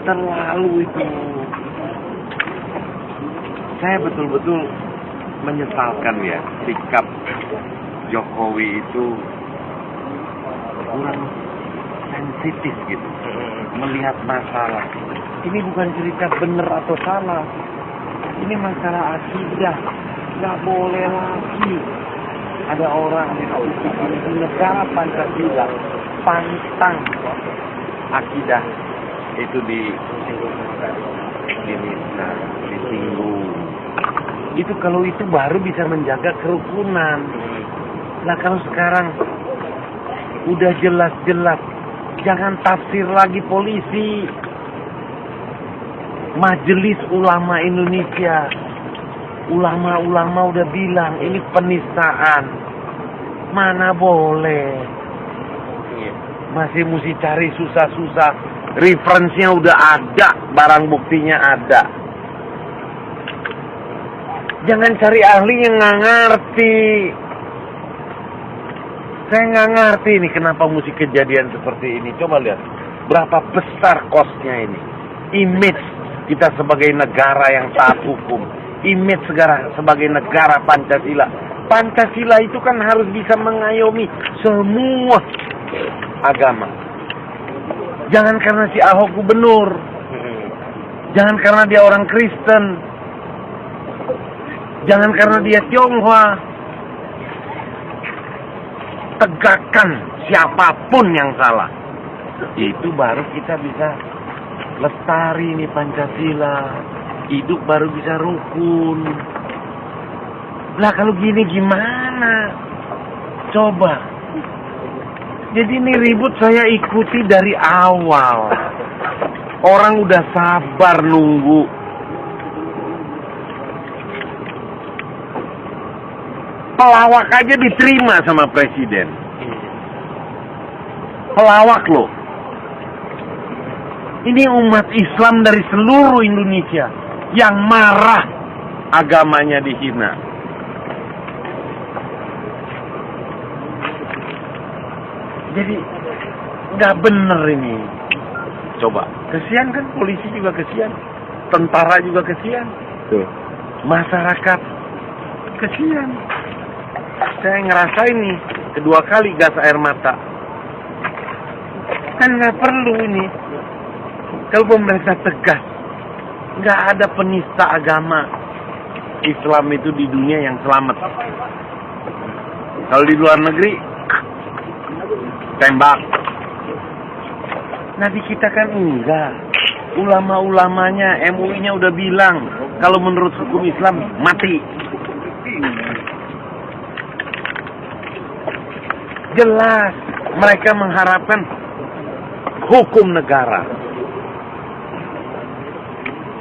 terlalu itu. Saya betul-betul menyesalkan ya sikap Jokowi itu kurang sensitif gitu melihat masalah. Ini bukan cerita benar atau salah. Ini masalah akidah. Nggak boleh lagi ada orang di negara Pancasila pantang akidah itu disinggung. Itu kalau itu baru bisa menjaga kerukunan. Nah kalau sekarang udah jelas-jelas, jangan tafsir lagi polisi. Majelis Ulama Indonesia, ulama-ulama udah bilang ini penistaan. Mana boleh. Masih mesti cari susah-susah. Referensinya udah ada, barang buktinya ada. Jangan cari ahli yang nggak ngerti. Saya nggak ngerti ini kenapa mesti kejadian seperti ini. Coba lihat, berapa besar kosnya ini. Image kita sebagai negara yang taat hukum. Image sebagai negara Pancasila. Pancasila itu kan harus bisa mengayomi semua agama. Jangan karena si Ahok gubernur. Jangan karena dia orang Kristen. Jangan karena dia Tionghoa. Tegakkan siapapun yang salah. Itu baru kita bisa lestari nih Pancasila. Hidup baru bisa rukun. Lah kalau gini gimana? Coba. Jadi ini ribut saya ikuti dari awal. Orang udah sabar nunggu. Pelawak aja diterima sama presiden. Pelawak loh. Ini umat Islam dari seluruh Indonesia yang marah agamanya dihina. Jadi nggak bener ini. Coba, kesian kan, polisi juga kesian, tentara juga kesian, tuh, masyarakat kesian. Saya ngerasain nih kedua kali gas air mata. Kan nggak perlu ini. Kalau pemerintah tegas, nggak ada penista agama Islam itu di dunia yang selamat. Kalau di luar negeri, tembak. Nah di kita kan enggak. Ulama-ulamanya, MUI-nya udah bilang, kalau menurut hukum Islam, mati. Jelas, mereka mengharapkan hukum negara.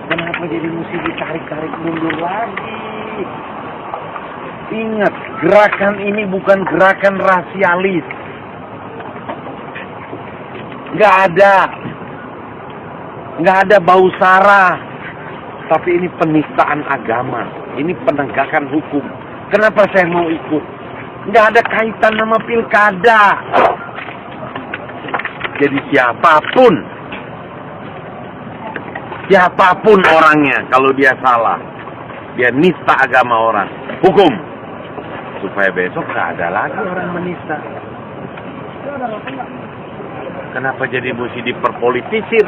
Kenapa jadi mesti ditarik-tarik mundur lagi? Ingat, gerakan ini bukan gerakan rasialis. Nggak ada bau sara. Tapi ini penistaan agama. Ini penegakan hukum. Kenapa saya mau ikut? Nggak ada kaitan sama pilkada. Jadi siapapun orangnya, kalau dia salah, dia nista agama orang, hukum. Supaya besok nggak ada lagi orang menista. Kenapa jadi mesti diperpolitisir?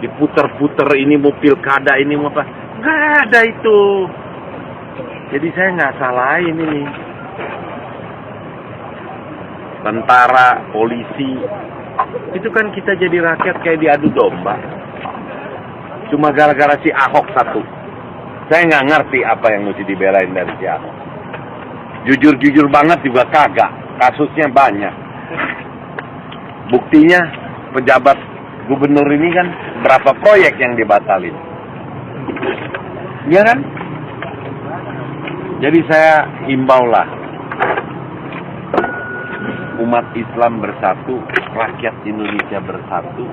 Diputer-puter, ini mau pilkada, ini mau apa? Nggak ada itu. Jadi saya nggak salahin ini. Tentara, polisi, itu kan kita jadi rakyat kayak diadu domba. Cuma gara-gara si Ahok satu. Saya nggak ngerti apa yang mesti dibelain dari si Ahok. Jujur-jujur banget juga kagak. Kasusnya banyak. Buktinya pejabat gubernur ini kan berapa proyek yang dibatalin. Iya kan? Jadi saya himbaulah, umat Islam bersatu, rakyat Indonesia bersatu,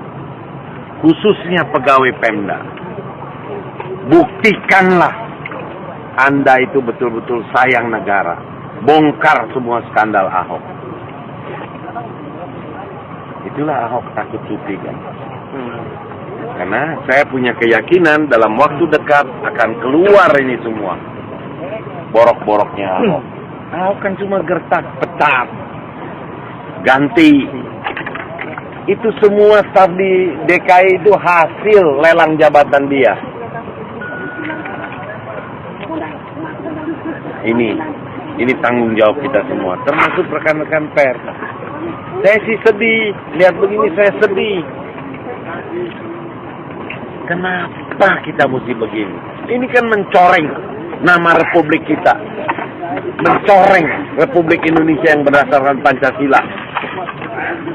khususnya pegawai Pemda. Buktikanlah Anda itu betul-betul sayang negara. Bongkar semua skandal Ahok. Itulah Ahok takut cuti kan. Karena saya punya keyakinan dalam waktu dekat akan keluar ini semua. Borok-boroknya Ahok. Ahok kan cuma gertak, pecat, ganti. Itu semua staf di DKI itu hasil lelang jabatan dia. Ini tanggung jawab kita semua, termasuk rekan-rekan pers. Saya sih sedih, lihat begini saya sedih. Kenapa kita mesti begini? Ini kan mencoreng nama republik kita. Mencoreng Republik Indonesia yang berdasarkan Pancasila.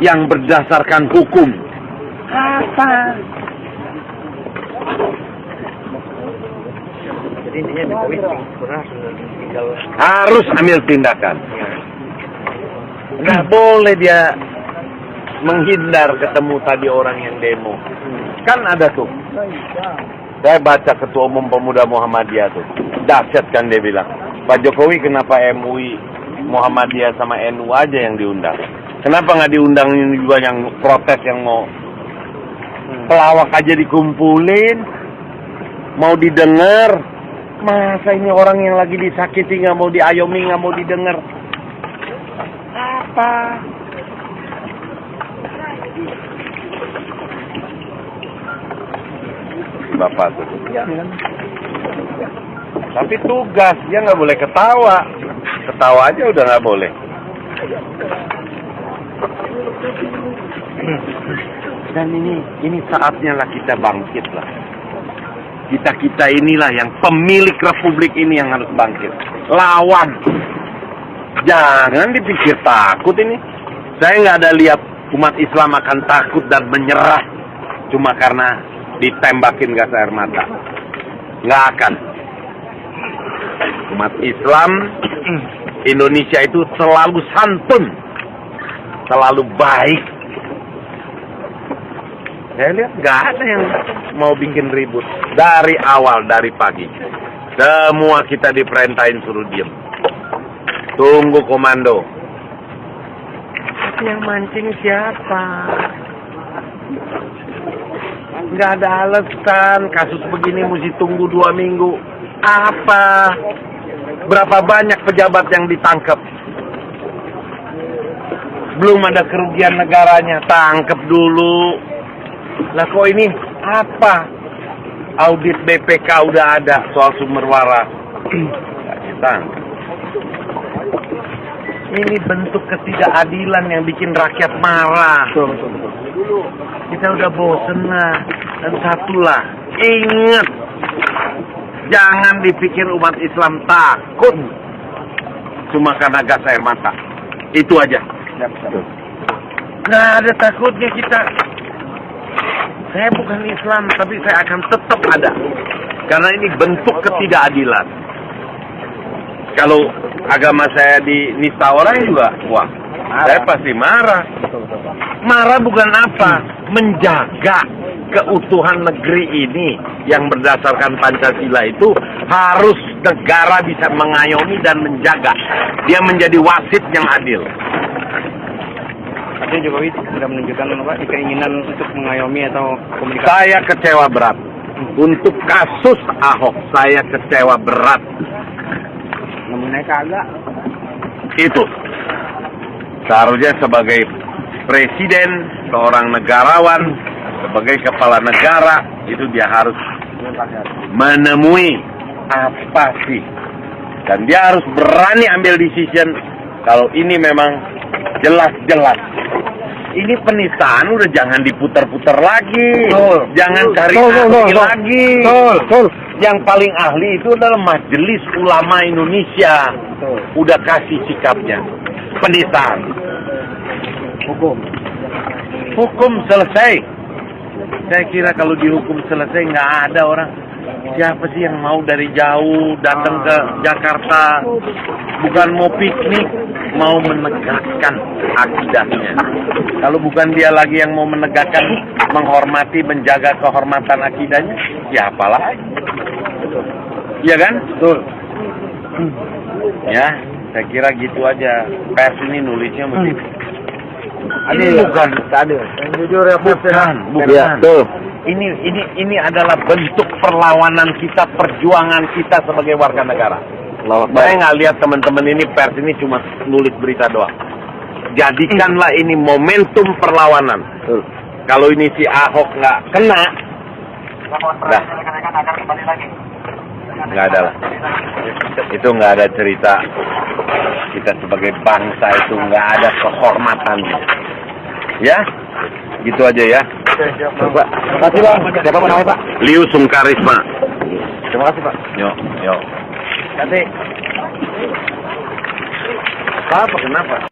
Yang berdasarkan hukum. Apa? Jadi intinya Jokowi harus ambil tindakan. Nggak boleh dia menghindar ketemu tadi orang yang demo. Kan ada tuh. Saya baca Ketua Umum Pemuda Muhammadiyah tuh. Dahsyat kan dia bilang. Pak Jokowi kenapa MUI, Muhammadiyah sama NU aja yang diundang? Kenapa nggak diundang juga yang protes yang mau pelawak aja dikumpulin? Mau didengar? Masa ini orang yang lagi disakiti nggak mau diayomi, nggak mau didengar? Apa? Bapak tuh. Tapi tugas, dia nggak boleh ketawa. Ketawa aja udah nggak boleh. Dan ini saatnya lah kita bangkit lah. Kita inilah yang pemilik republik ini yang harus bangkit. Lawan. Jangan dipikir takut ini. Saya nggak ada lihat umat Islam akan takut dan menyerah cuma karena ditembakin gas air mata. Nggak akan. Umat Islam Indonesia itu selalu santun, selalu baik. Saya lihat nggak ada yang mau bikin ribut dari awal, dari pagi. Semua kita diperintahin suruh diem. Tunggu komando. Yang mancing siapa? Nggak ada alasan. Kasus begini mesti tunggu 2 minggu. Apa? Berapa banyak pejabat yang ditangkap? Belum ada kerugian negaranya. Tangkap dulu. Lah kok ini apa? Audit BPK udah ada soal sumber waras. Nggak ditangkap. Ini bentuk ketidakadilan yang bikin rakyat marah. Kita udah bosen lah. Dan satulah, ingat, jangan dipikir umat Islam takut cuma karena gas air mata. Itu aja. Nggak ada takutnya kita. Saya bukan Islam, tapi saya akan tetap ada. Karena ini bentuk ketidakadilan. Kalau agama saya dinista orang juga, wah, saya pasti marah. Marah bukan apa? Menjaga keutuhan negeri ini yang berdasarkan Pancasila itu harus negara bisa mengayomi dan menjaga. Dia menjadi wasit yang adil. Artinya Jokowi sudah menunjukkan keinginan untuk mengayomi atau komunikasi. Saya kecewa berat. Untuk kasus Ahok, saya kecewa berat. Namanya kagak. Itu. Seharusnya sebagai presiden, seorang negarawan, sebagai kepala negara, itu dia harus menemui apa sih. Dan dia harus berani ambil decision kalau ini memang jelas-jelas. Ini penistaan udah jangan diputar-putar lagi. Jangan cari ahli lagi. Yang paling ahli itu adalah Majelis Ulama Indonesia. Udah kasih sikapnya. Penistaan. Hukum selesai. Saya kira kalau dihukum selesai nggak ada orang. Siapa sih yang mau dari jauh datang ke Jakarta bukan mau piknik, mau menegakkan akidahnya. Kalau bukan dia lagi yang mau menegakkan, menghormati, menjaga kehormatan akidahnya, siapa lagi? Iya kan? Betul. Ya, saya kira gitu aja. Pers ini nulisnya begitu. Ini bukan adil. Yang jujur ya, bukan. Iya, betul. Ini adalah bentuk perlawanan kita, perjuangan kita sebagai warga negara. Saya nggak lihat teman-teman ini pers ini cuma nulis berita doang. Jadikanlah ini momentum perlawanan. Kalau ini si Ahok nggak kena, dah nggak ada lah. Itu nggak ada cerita. Kita sebagai bangsa itu nggak ada kehormatan. Ya, gitu aja ya. Pak. Terima kasih, Bang. Siapa namanya, Pak? Liu Sungkarisma. Terima kasih, Pak. Yuk. Nanti Apa? Kenapa?